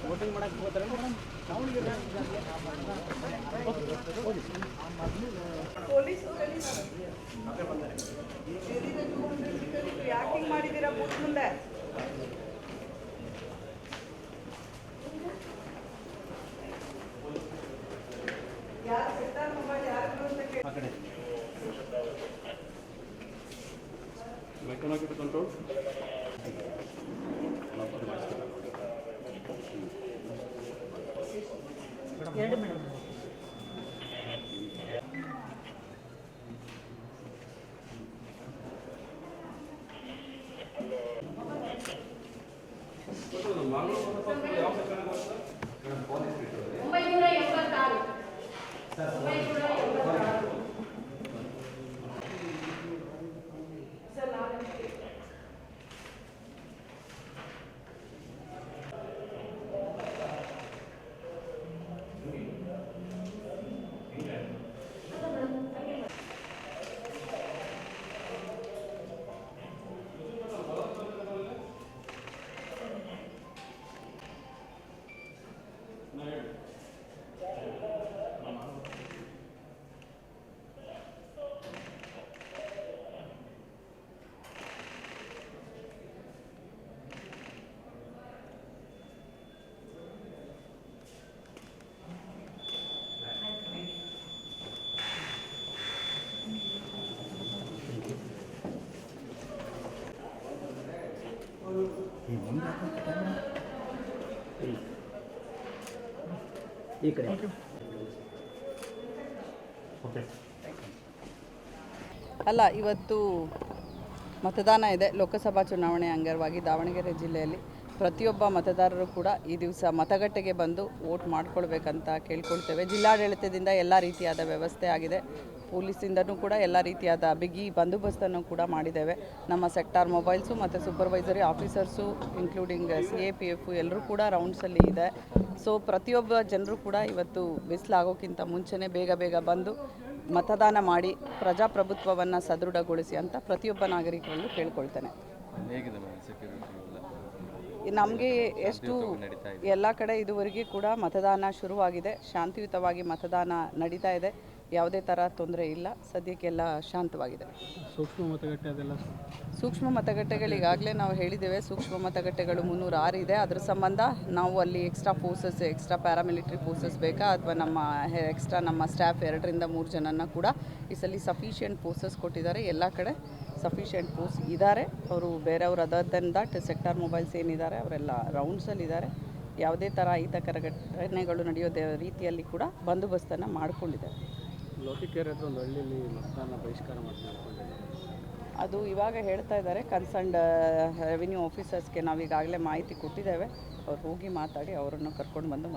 Voting ಮಾಡಕ್ಕೆ ಹೋಗ್ತಾರೆ madam. ಯಾಕೆ ಹಿಂಗೆ ಮಾಡಿದ್ದೀರಾ ಬೂತ್ ಮುಂದೆ? ಯಾರು ಸೆಕ್ಟಾರ್ ಮೊಬೈಲ್ ಯಾರು ಅಂತ ಆ ಕಡೆ ಮೈಕ್ರೋನಾಕಿಟ್ ಕಂಟ್ರೋಲ್ ಎರಡು ಮೇಡಮ್. ಈ ಕಡೆ ಅಲ್ಲ, ಇವತ್ತು ಮತದಾನ ಇದೆ. ಲೋಕಸಭಾ ಚುನಾವಣೆ ಅಂಗವಾಗಿ ದಾವಣಗೆರೆ ಜಿಲ್ಲೆಯಲ್ಲಿ ಪ್ರತಿಯೊಬ್ಬ ಮತದಾರರು ಕೂಡ ಈ ದಿವಸ ಮತಗಟ್ಟೆಗೆ ಬಂದು ವೋಟ್ ಮಾಡ್ಕೊಳ್ಬೇಕಂತ ಕೇಳ್ಕೊಳ್ತೇವೆ. ಜಿಲ್ಲಾಡಳಿತದಿಂದ ಎಲ್ಲ ರೀತಿಯಾದ ವ್ಯವಸ್ಥೆ ಆಗಿದೆ. ಪೊಲೀಸಿಂದನೂ ಕೂಡ ಎಲ್ಲ ರೀತಿಯಾದ ಬಿಗಿ ಬಂದೋಬಸ್ತನ್ನು ಕೂಡ ಮಾಡಿದ್ದೇವೆ. ನಮ್ಮ ಸೆಕ್ಟಾರ್ ಮೊಬೈಲ್ಸು ಮತ್ತು ಸೂಪರ್ವೈಸರಿ ಆಫೀಸರ್ಸು ಇನ್ಕ್ಲೂಡಿಂಗ್ CAPF ಎಲ್ಲರೂ ಕೂಡ ರೌಂಡ್ಸಲ್ಲಿ ಇದೆ. ಸೊ ಪ್ರತಿಯೊಬ್ಬ ಜನರು ಕೂಡ ಇವತ್ತು ಬಿಸಿಲಾಗೋಕ್ಕಿಂತ ಮುಂಚೆನೇ ಬೇಗ ಬಂದು ಮತದಾನ ಮಾಡಿ ಪ್ರಜಾಪ್ರಭುತ್ವವನ್ನು ಸದೃಢಗೊಳಿಸಿ ಅಂತ ಪ್ರತಿಯೊಬ್ಬ ನಾಗರಿಕರಲ್ಲೂ ಕೇಳ್ಕೊಳ್ತೇನೆ. ನಮಗೆ ಎಷ್ಟು ಎಲ್ಲ ಕಡೆ ಇದುವರೆಗೆ ಕೂಡ ಮತದಾನ ಶುರುವಾಗಿದೆ. ಶಾಂತಿಯುತವಾಗಿ ಮತದಾನ ನಡೀತಾ ಇದೆ. ಯಾವುದೇ ಥರ ತೊಂದರೆ ಇಲ್ಲ. ಸದ್ಯಕ್ಕೆಲ್ಲ ಶಾಂತವಾಗಿದೆ. ಸೂಕ್ಷ್ಮ ಮತಗಟ್ಟೆಗಳಿಗಾಗಲೇ ನಾವು ಹೇಳಿದ್ದೇವೆ. ಸೂಕ್ಷ್ಮ ಮತಗಟ್ಟೆಗಳು 306 ಇದೆ. ಅದರ ಸಂಬಂಧ ನಾವು ಅಲ್ಲಿ ಎಕ್ಸ್ಟ್ರಾ ಪ್ಯಾರಾಮಿಲಿಟ್ರಿ ಫೋರ್ಸಸ್ ಬೇಕಾ ಅಥವಾ ನಮ್ಮ ಸ್ಟಾಫ್ 2 ರಿಂದ 3 ಜನನ ಕೂಡ ಈ ಸಲ ಸಫಿಷಿಯೆಂಟ್ ಫೋರ್ಸಸ್ ಕೊಟ್ಟಿದ್ದಾರೆ. ಎಲ್ಲ ಕಡೆ ಸಫಿಷಿಯೆಂಟ್ ಫೋರ್ಸ್ ಇದ್ದಾರೆ. ಅವರು ಬೇರೆಯವರು other than that sector mobiles ಏನಿದ್ದಾರೆ ಅವರೆಲ್ಲ ರೌಂಡ್ಸಲ್ಲಿದ್ದಾರೆ. ಯಾವುದೇ ಥರ ಅಹಿತಕರ ಘಟನೆಗಳು ನಡೆಯೋ ರೀತಿಯಲ್ಲಿ ಕೂಡ ಬಂದೋಬಸ್ತನ್ನು ಮಾಡಿಕೊಂಡಿದ್ದಾರೆ. ಲೋಕಿಕೇರ್ ಹತ್ರ ಒಂದು ಹಳ್ಳಿಯಲ್ಲಿ ಮತದಾನ ಬಹಿಷ್ಕಾರ ಮಾಡ್ತಾರೆ. ಅದು ಇವಾಗ ಹೇಳ್ತಾ ಇದ್ದಾರೆ. ಕನ್ಸರ್ನ್ಡ್ ರೆವಿನ್ಯೂ ಆಫೀಸರ್ಸ್ಗೆ ನಾವೀಗಾಗಲೇ ಮಾಹಿತಿ ಕೊಟ್ಟಿದ್ದೇವೆ. ಅವ್ರು ಹೋಗಿ ಮಾತಾಡಿ ಅವರನ್ನು ಕರ್ಕೊಂಡು ಬಂದು